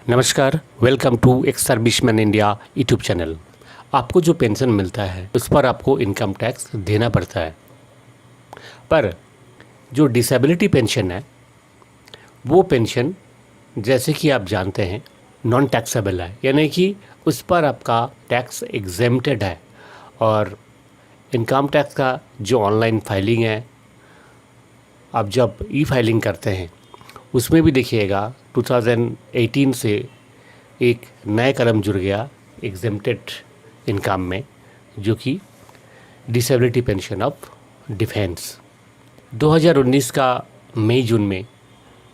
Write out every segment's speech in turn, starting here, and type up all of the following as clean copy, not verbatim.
नमस्कार, welcome to ex serviceman India YouTube channel. आपको जो पेंशन मिलता है उस पर आपको इनकम टैक्स देना पड़ता है, पर जो डिसेबिलिटी पेंशन है वो पेंशन जैसे कि आप जानते हैं नॉन टैक्सेबल है, यानी कि उस पर आपका टैक्स एग्जेम्प्टेड है। और इनकम टैक्स का जो ऑनलाइन फाइलिंग है, आप जब ई फाइलिंग करते हैं उसमें भी देखिएगा 2018 से एक नया कदम जुड़ गया एग्जेम्प्टेड इनकम में, जो कि डिसेबिलिटी पेंशन ऑफ डिफेंस। 2019 का मई जून में,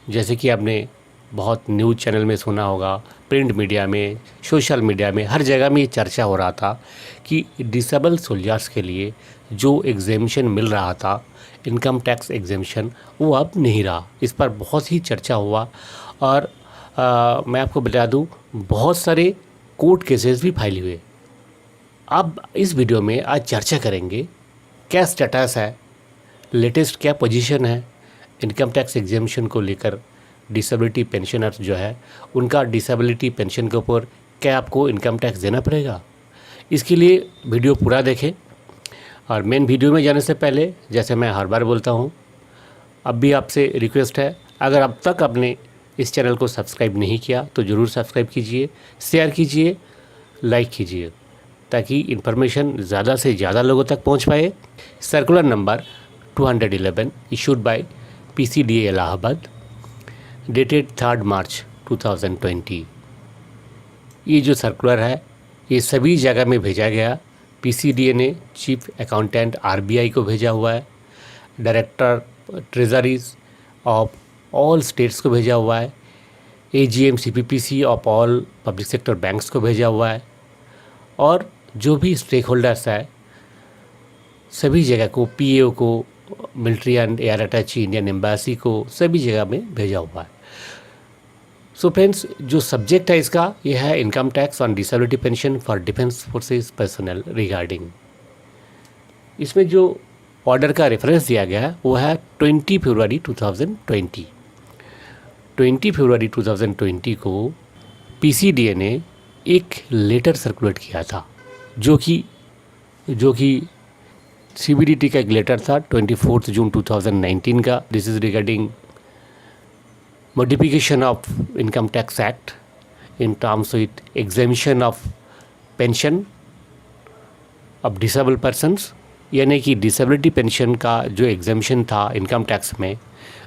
जैसे कि आपने बहुत न्यूज़ चैनल में सुना होगा, प्रिंट मीडिया में, सोशल मीडिया में, हर जगह में ये चर्चा हो रहा था कि डिसेबल सोल्जर्स के लिए जो एग्जेम्पशन मिल रहा था, इनकम टैक्स एग्जेम्पशन, वो अब नहीं रहा। इस पर बहुत ही चर्चा हुआ और मैं आपको बता दूं, बहुत सारे कोर्ट केसेस भी फाइल हुए। अब इस वीडियो में आज चर्चा करेंगे क्या स्टेटस है, लेटेस्ट क्या पोजीशन है इनकम टैक्स एग्जेम्पशन को लेकर। डिसेबिलिटी पेंशनर्स जो है उनका डिसेबिलिटी पेंशन के ऊपर क्या आपको इनकम टैक्स देना पड़ेगा, इसके लिए वीडियो पूरा देखें। और मेन वीडियो में जाने से पहले, जैसे मैं हर बार बोलता हूँ, अब भी आपसे रिक्वेस्ट है, अगर अब तक आपने इस चैनल को सब्सक्राइब नहीं किया तो ज़रूर सब्सक्राइब कीजिए, शेयर कीजिए, लाइक कीजिए, ताकि इन्फॉर्मेशन ज़्यादा से ज़्यादा लोगों तक पहुँच पाए। Circular number 211 issued by PCDA Allahabad, dated 3 मार्च 2020। ये जो सर्कुलर है ये सभी जगह में भेजा गया। PCDA ने चीफ अकाउंटेंट RBI को भेजा हुआ है, director treasuries of all states को भेजा हुआ है, AGM CPPC of all public sector banks को भेजा हुआ है, और जो भी स्टेक होल्डर्स है सभी जगह को, PAO को, military and air attache, Indian embassy को, सभी जगह में भेजा हुआ है। सो फ्रेंड्स, जो सब्जेक्ट है इसका यह है income tax on disability pension for defence forces personal regarding. इसमें जो ऑर्डर का रेफरेंस दिया गया है वो है 20 फरवरी 2020। 20 फरवरी 2020 को PCDA ने एक लेटर सर्कुलेट किया था, जो कि CBDT का एक लेटर था 24 जून 2019 का। This is regarding modification of income tax act in terms with exemption of pension of disabled persons, यानी कि डिसेबिलिटी पेंशन का जो एग्जेम्पशन था इनकम टैक्स में,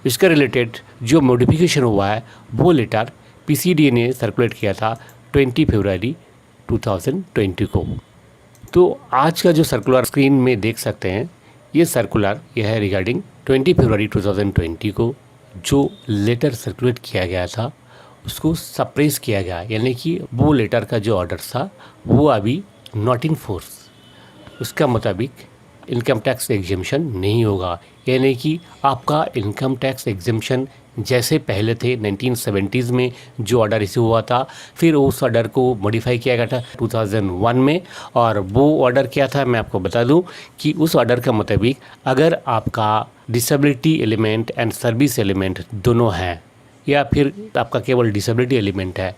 इसका रिलेटेड जो मॉडिफिकेशन हुआ है वो लेटर PCDA ने सर्कुलेट किया था 20 फरवरी 2020 को। तो आज का जो सर्कुलर स्क्रीन में देख सकते हैं, ये सर्कुलर यह है रिगार्डिंग 20 फरवरी 2020 को जो लेटर सर्कुलेट किया गया था उसको सप्रेस किया गया, यानी कि वो लेटर का जो ऑर्डर था वो अभी नॉट इन फोर्स। उसका मुताबिक इनकम टैक्स एग्जेम्पशन नहीं होगा, यानी कि आपका इनकम टैक्स एग्जेम्पशन जैसे पहले थे 1970s में जो ऑर्डर इशू हुआ था, फिर उस ऑर्डर को मॉडिफाई किया गया था 2001 में। और वो ऑर्डर क्या था मैं आपको बता दूं कि उस ऑर्डर का मुताबिक अगर आपका disability element and service element दोनों हैं, या फिर आपका केवल डिसेबिलिटी एलिमेंट है,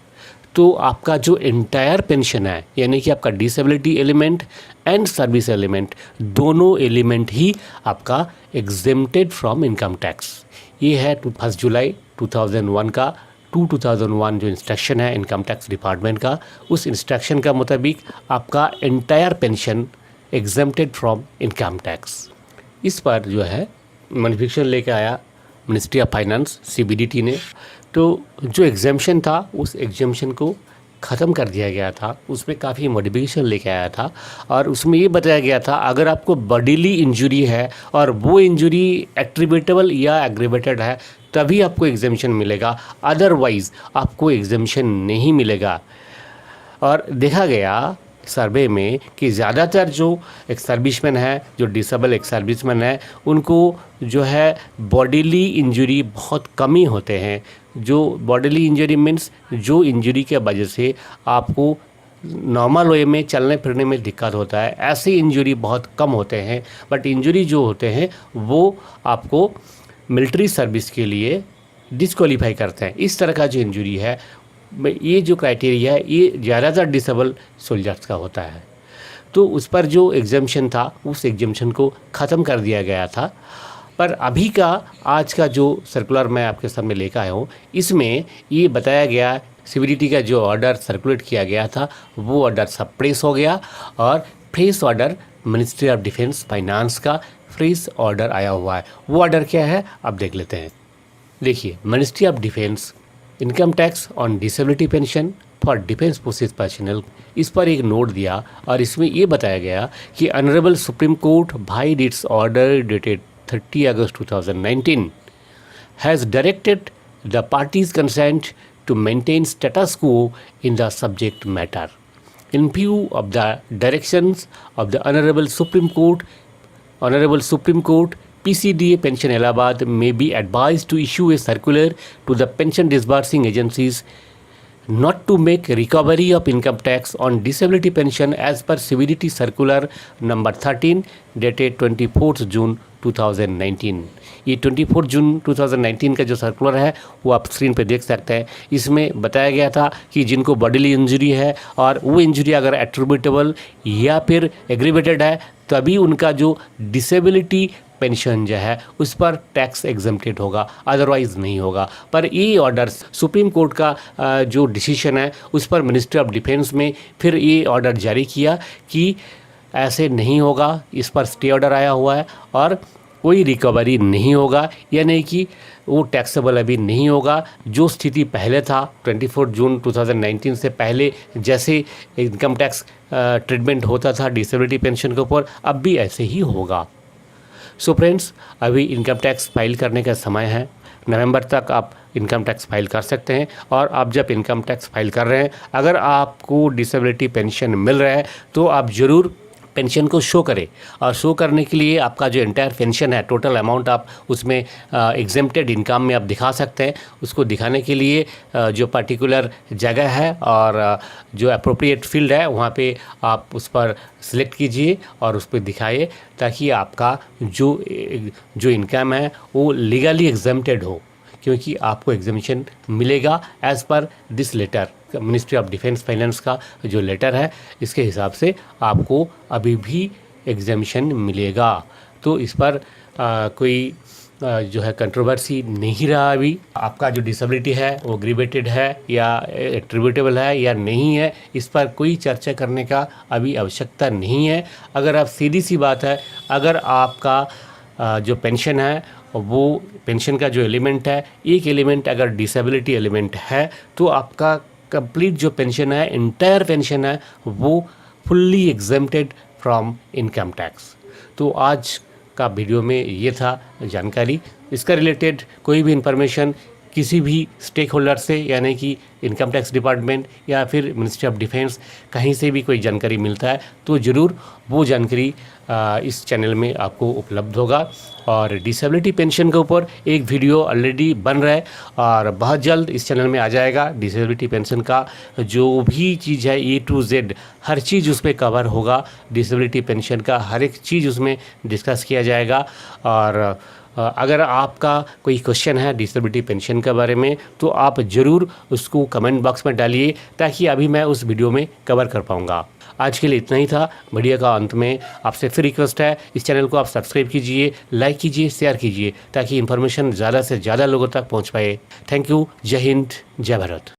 तो आपका जो एंटायर पेंशन है, यानी कि आपका disability element and service element, दोनों एलिमेंट ही आपका एग्जेम्प्टेड फ्रॉम इनकम टैक्स। ये है 1 जुलाई 2001 का 2001 जो इंस्ट्रक्शन है इनकम टैक्स डिपार्टमेंट का। उस इंस्ट्रक्शन का मुताबिक आपका entire pension exempted from income tax. इस पर जो है मॉडिफिकेशन लेके आया मिनिस्ट्री ऑफ फाइनेंस CBDT ने। तो जो एग्जेम्पशन था उस एग्जेम्पशन को ख़त्म कर दिया गया था, उसमें काफ़ी मॉडिफिकेशन लेके आया था, और उसमें ये बताया गया था अगर आपको बॉडीली इंजरी है और वो इंजरी एट्रीब्यूटेबल या एग्रीवेटेड है तभी आपको एग्जेम्पशन मिलेगा, अदरवाइज़ आपको एग्जेम्पशन नहीं मिलेगा। और देखा गया सर्वे में कि ज़्यादातर जो एक्स सर्विसमैन है, जो डिसेबल एक्स सर्विसमैन है, उनको जो है बॉडीली इंजरी बहुत कम ही होते हैं। जो बॉडीली इंजरी मीन्स जो इंजरी के वजह से आपको नॉर्मल वे में चलने फिरने में दिक्कत होता है, ऐसे इंजरी बहुत कम होते हैं। बट इंजरी जो होते हैं वो आपको मिलिट्री सर्विस के लिए डिस्क्वालीफाई करते हैं। इस तरह का जो इंजरी है ये जो क्राइटेरिया है ये ज़्यादातर डिसेबल सोल्जर्स का होता है। तो उस पर जो एग्जाम्शन था उस एग्जाम्शन को ख़त्म कर दिया गया था। पर अभी का आज का जो सर्कुलर मैं आपके सामने लेकर आया हूँ, इसमें ये बताया गया सीबीडीटी का जो ऑर्डर सर्कुलेट किया गया था वो ऑर्डर सप्रेस हो गया और fresh order ministry of defence finance का फ्रेश ऑर्डर आया हुआ है। वो ऑर्डर क्या है आप देख लेते हैं। देखिए, ministry of defence income tax on disability pension for defence forces personal, इस पर एक नोट दिया और इसमें ये बताया गया कि honourable supreme court by it's order dated 30 August 2019 has directed the parties concerned to maintain status quo in the subject matter. In view of the directions of the Honorable Supreme Court, PCDA Pension Allahabad may be advised to issue a circular to the pension disbursing agencies not to make recovery of income tax on disability pension as per CBDT Circular number 13 dated 24th June 2019। ये 24 जून 2019 का जो circular है वो आप screen पे देख सकते हैं। इसमें बताया गया था कि जिनको बॉडीली इंजरी है और वो इंजरी अगर एट्रीब्यूटेबल या फिर एग्रीवेटेड है तभी उनका जो डिसेबिलिटी पेंशन जो है उस पर टैक्स एग्जम्प्टेड होगा, अदरवाइज़ नहीं होगा। पर ये ऑर्डर सुप्रीम कोर्ट का जो डिसीजन है उस पर मिनिस्ट्री ऑफ डिफेंस में फिर ये ऑर्डर जारी किया कि ऐसे नहीं होगा, इस पर स्टे ऑर्डर आया हुआ है और कोई रिकवरी नहीं होगा, यानी कि वो टैक्सेबल अभी नहीं होगा। जो स्थिति पहले था 24 जून 2019 से पहले जैसे इनकम टैक्स ट्रीटमेंट होता था डिसेबिलिटी पेंशन के ऊपर, अब भी ऐसे ही होगा। सो फ्रेंड्स, अभी इनकम टैक्स फाइल करने का समय है। नवंबर तक आप इनकम टैक्स फाइल कर सकते हैं और आप जब इनकम टैक्स फाइल कर रहे हैं, अगर आपको डिसेबिलिटी पेंशन मिल रहा है तो आप ज़रूर पेंशन को शो करें। और शो करने के लिए आपका जो एंटायर पेंशन है, टोटल अमाउंट आप उसमें एग्जेम्प्टेड इनकम में आप दिखा सकते हैं। उसको दिखाने के लिए जो पर्टिकुलर जगह है और जो अप्रोप्रिएट फील्ड है वहाँ पे आप उस पर सिलेक्ट कीजिए और उस पर दिखाइए, ताकि आपका जो इनकम है वो लीगली एग्जेम्प्टेड हो, क्योंकि आपको एग्जामिशन मिलेगा as per this letter. Ministry of defence finance का जो लेटर है इसके हिसाब से आपको अभी भी एग्जामिशन मिलेगा। तो इस पर कोई जो है कंट्रोवर्सी नहीं रहा। अभी आपका जो डिसेबिलिटी है वो ग्रीवेटेड है या एट्रीब्यूटेबल है या नहीं है, इस पर कोई चर्चा करने का अभी आवश्यकता नहीं है। अगर आप सीधी सी बात है, अगर आपका जो पेंशन है वो पेंशन का जो एलिमेंट है, एक एलिमेंट अगर डिसेबिलिटी एलिमेंट है तो आपका कंप्लीट जो पेंशन है, इंटायर पेंशन है, वो fully exempted from income tax. तो आज का वीडियो में ये था जानकारी। इसका रिलेटेड कोई भी इंफॉर्मेशन किसी भी स्टेक होल्डर से, यानी कि इनकम टैक्स डिपार्टमेंट या फिर मिनिस्ट्री ऑफ डिफेंस, कहीं से भी कोई जानकारी मिलता है तो ज़रूर वो जानकारी इस चैनल में आपको उपलब्ध होगा। और डिसेबिलिटी पेंशन के ऊपर एक वीडियो ऑलरेडी बन रहा है और बहुत जल्द इस चैनल में आ जाएगा। डिसेबिलिटी पेंशन का जो भी चीज़ है A to Z हर चीज़ उस पर कवर होगा। डिसेबिलिटी पेंशन का हर एक चीज़ उसमें डिस्कस किया जाएगा। और अगर आपका कोई क्वेश्चन है डिसेबिलिटी पेंशन के बारे में तो आप ज़रूर उसको कमेंट बॉक्स में डालिए, ताकि अभी मैं उस वीडियो में कवर कर पाऊँगा। आज के लिए इतना ही था। वीडियो का अंत में आपसे फिर रिक्वेस्ट है, इस चैनल को आप सब्सक्राइब कीजिए, लाइक कीजिए, शेयर कीजिए, ताकि इन्फॉर्मेशन ज़्यादा से ज़्यादा लोगों तक पहुँच पाए। Thank you. जय हिंद, जय भारत।